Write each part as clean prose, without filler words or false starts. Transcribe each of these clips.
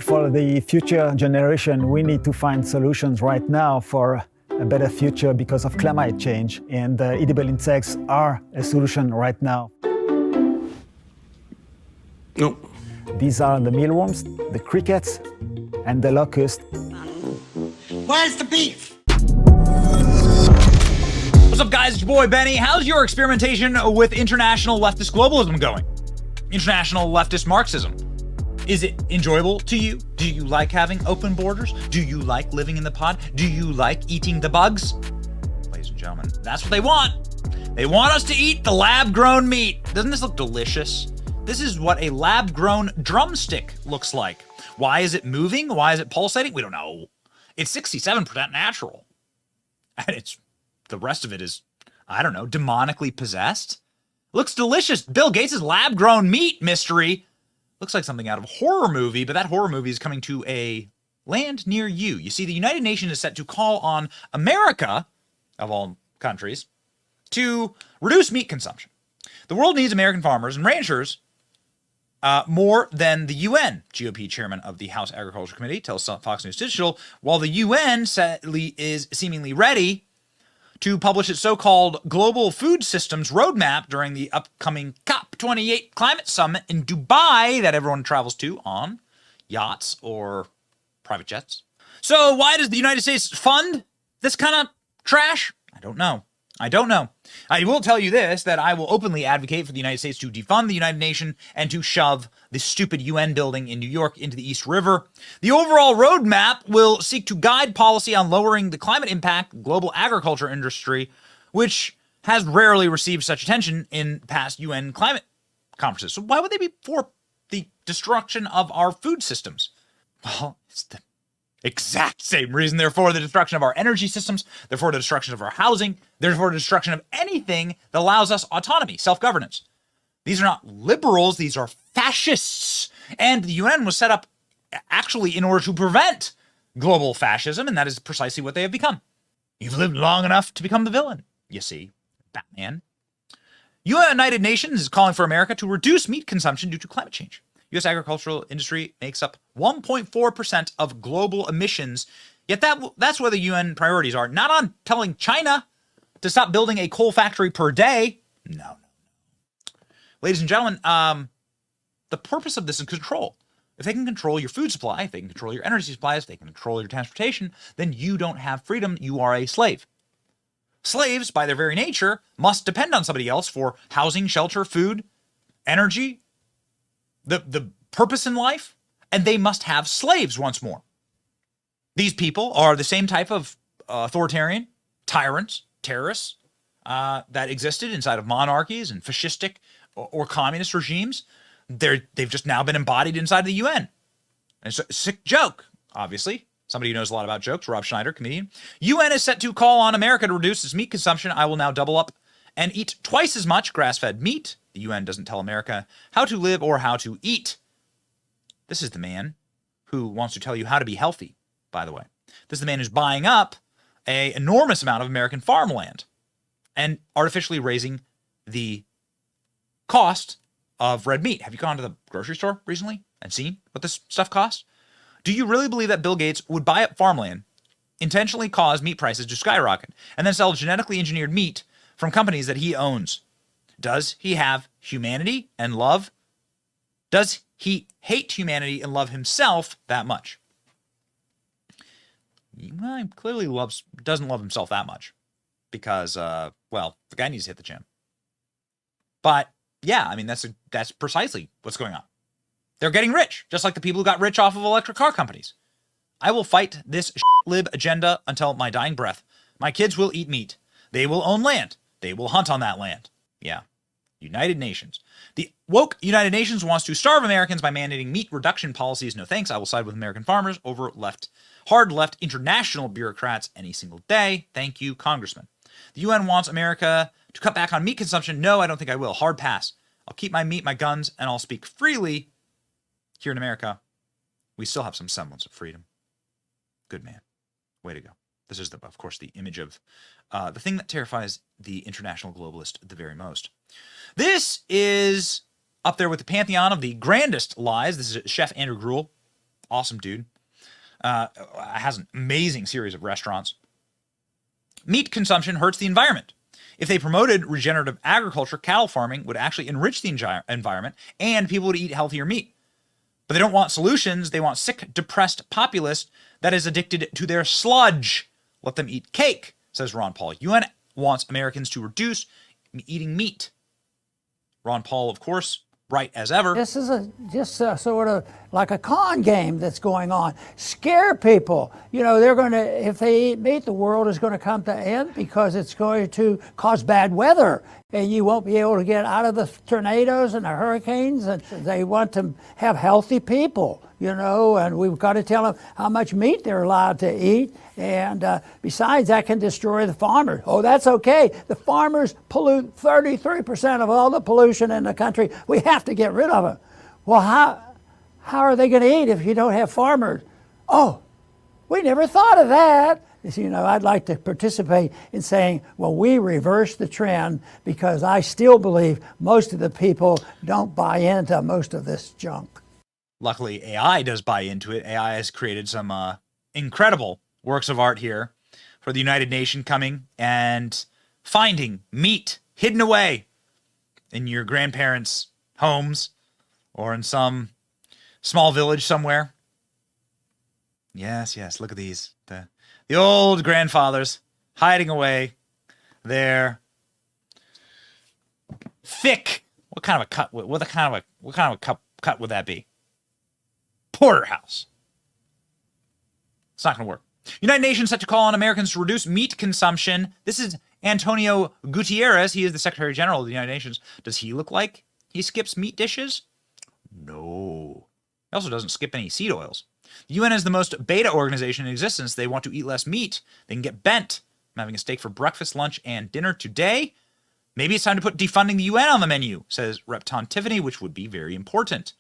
For the future generation, we need to find solutions right now for a better future because of climate change, and edible insects are a solution right now. No. These are the mealworms, the crickets, and the locust. Where's the beef? What's up, guys? It's your boy Benny. How's your experimentation with international leftist globalism going? International leftist Marxism. Is it enjoyable to you? Do you like having open borders? Do you like living in the pod? Do you like eating the bugs? Ladies and gentlemen, that's what they want. They want us to eat the lab-grown meat. Doesn't this look delicious? This is what a lab-grown drumstick looks like. Why is it moving? Why is it pulsating? We don't know. It's 67% natural. And the rest of it is, I don't know, demonically possessed. Looks delicious. Bill Gates' lab-grown meat mystery. Looks like something out of a horror movie, but that horror movie is coming to a land near you. You see, the United Nations is set to call on America, of all countries, to reduce meat consumption. The world needs American farmers and ranchers more than the UN, GOP chairman of the House Agriculture Committee tells Fox News Digital, while the UN sadly is seemingly ready to publish its so-called Global Food Systems Roadmap during the upcoming COP28 climate summit in Dubai that everyone travels to on yachts or private jets. So why does the United States fund this kind of trash? I don't know. I will tell you this, that I will openly advocate for the United States to defund the United Nations and to shove the stupid UN building in New York into the East River. The overall roadmap will seek to guide policy on lowering the climate impact global agriculture industry, which has rarely received such attention in past UN climate conferences. So why would they be for the destruction of our food systems? Well, it's the exact same reason. They're for the destruction of our energy systems. They're for the destruction of our housing. They're for the destruction of anything that allows us autonomy, self-governance. These are not liberals. These are fascists. And the UN was set up actually in order to prevent global fascism, and that is precisely what they have become. You've lived long enough to become the villain, you see, Batman. United Nations is calling for America to reduce meat consumption due to climate change. U.S. agricultural industry makes up 1.4% of global emissions, yet that's where the UN priorities are. Not on telling China to stop building a coal factory per day. No. Ladies and gentlemen, the purpose of this is control. If they can control your food supply, if they can control your energy supplies, if they can control your transportation, then you don't have freedom. You are a slave. Slaves, by their very nature, must depend on somebody else for housing, shelter, food, energy, the purpose in life, and they must have slaves once more. These people are the same type of authoritarian, tyrants, terrorists that existed inside of monarchies and fascistic or communist regimes. They've just now been embodied inside the UN. And it's a sick joke, obviously. Somebody who knows a lot about jokes, Rob Schneider, comedian. UN is set to call on America to reduce its meat consumption. I will now double up and eat twice as much grass-fed meat. The UN doesn't tell America how to live or how to eat. This is the man who wants to tell you how to be healthy, by the way. This is the man who's buying up an enormous amount of American farmland and artificially raising the cost of red meat. Have you gone to the grocery store recently and seen what this stuff costs? Do you really believe that Bill Gates would buy up farmland, intentionally cause meat prices to skyrocket, and then sell genetically engineered meat from companies that he owns? Does he have humanity and love? Does he hate humanity and love himself that much? Well, he clearly doesn't love himself that much because, well, the guy needs to hit the gym. But yeah, I mean, that's precisely what's going on. They're getting rich, just like the people who got rich off of electric car companies. I will fight this lib agenda until my dying breath. My kids will eat meat. They will own land. They will hunt on that land. Yeah. United Nations. The woke United Nations wants to starve Americans by mandating meat reduction policies. No thanks. I will side with American farmers over hard left international bureaucrats any single day. Thank you, Congressman. The UN wants America to cut back on meat consumption. No, I don't think I will. Hard pass. I'll keep my meat, my guns, and I'll speak freely. Here in America, we still have some semblance of freedom. Good man. Way to go. This is, of course, the image of the thing that terrifies the international globalist the very most. This is up there with the pantheon of the grandest lies. This is Chef Andrew Gruel Awesome dude. Has an amazing series of restaurants. Meat consumption hurts the environment. If they promoted regenerative agriculture, cattle farming would actually enrich the environment and people would eat healthier meat. But they don't want solutions. They want sick, depressed populace that is addicted to their sludge. Let them eat cake, says Ron Paul. UN wants Americans to reduce eating meat. Ron Paul, of course, right as ever. This is just sort of like a con game that's going on. Scare people. You know, they're going to, if they eat meat, the world is going to come to an end because it's going to cause bad weather. And you won't be able to get out of the tornadoes and the hurricanes. And they want to have healthy people, you know, and we've got to tell them how much meat they're allowed to eat. And besides, that can destroy the farmers. Oh, that's okay. The farmers pollute 33% of all the pollution in the country. We have to get rid of them. Well, how are they going to eat if you don't have farmers? Oh, we never thought of that. You know, I'd like to participate in saying, well, we reverse the trend because I still believe most of the people don't buy into most of this junk. Luckily, AI does buy into it. AI has created some incredible works of art here for the United Nations coming and finding meat hidden away in your grandparents' homes or in some small village somewhere. Yes, look at these. The old grandfathers hiding away their thick. What kind of a cut? What kind of a cut would that be? Porterhouse. It's not going to work. United Nations set to call on Americans to reduce meat consumption. This is Antonio Gutierrez. He is the Secretary General of the United Nations. Does he look like he skips meat dishes? No. He also doesn't skip any seed oils. The UN is the most beta organization in existence. They want to eat less meat. They can get bent. I'm having a steak for breakfast, lunch, and dinner today. Maybe it's time to put defunding the UN on the menu, says Rep. Tiffany, which would be very important.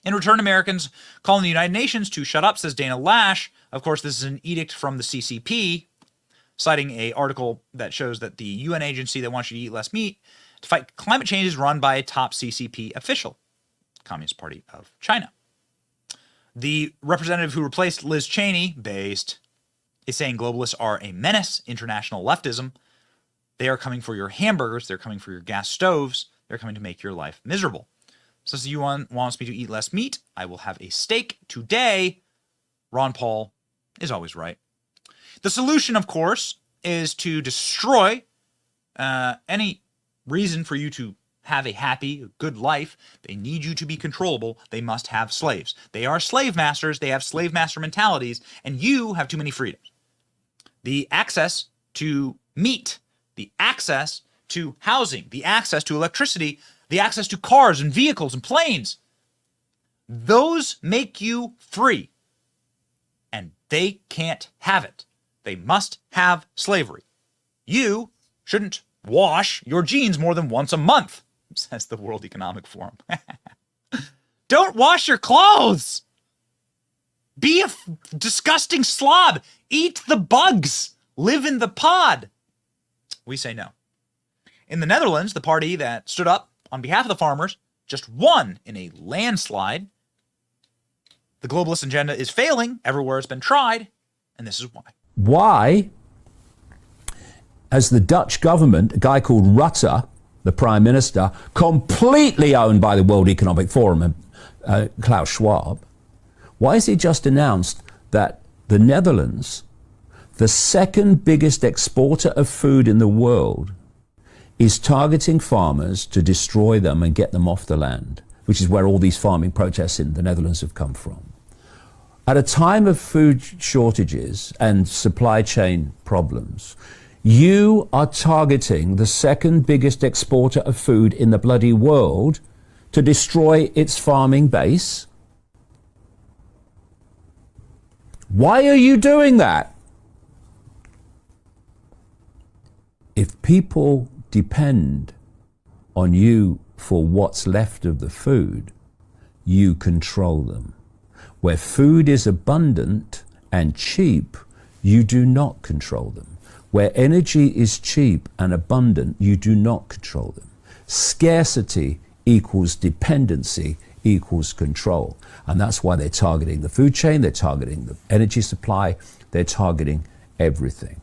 In return, Americans calling the United Nations to shut up, says Dana Lash. Of course, this is an edict from the CCP, citing an article that shows that the UN agency that wants you to eat less meat to fight climate change is run by a top CCP official, Communist Party of China. The representative who replaced Liz Cheney, based, is saying globalists are a menace, international leftism. They are coming for your hamburgers. They're coming for your gas stoves. They're coming to make your life miserable. Since the UN wants me to eat less meat, I will have a steak today. Ron Paul is always right. The solution, of course, is to destroy any reason for you to have a happy, good life. They need you to be controllable. They must have slaves. They are slave masters. They have slave master mentalities, and you have too many freedoms. The access to meat, the access to housing, the access to electricity, the access to cars and vehicles and planes, those make you free, and they can't have it. They must have slavery. You shouldn't wash your jeans more than once a month, says the World Economic Forum. Don't wash your clothes. Be a disgusting slob. Eat the bugs. Live in the pod. We say no. In the Netherlands, the party that stood up on behalf of the farmers just won in a landslide. The globalist agenda is failing everywhere it's been tried, and this is why. Why has the Dutch government, a guy called Rutte, the Prime Minister, completely owned by the World Economic Forum and Klaus Schwab, why has he just announced that the Netherlands, the second biggest exporter of food in the world, is targeting farmers to destroy them and get them off the land, which is where all these farming protests in the Netherlands have come from? At a time of food shortages and supply chain problems, you are targeting the second biggest exporter of food in the bloody world to destroy its farming base? Why are you doing that? If people depend on you for what's left of the food, you control them. Where food is abundant and cheap, you do not control them. Where energy is cheap and abundant, you do not control them. Scarcity equals dependency equals control. And that's why they're targeting the food chain, they're targeting the energy supply, they're targeting everything.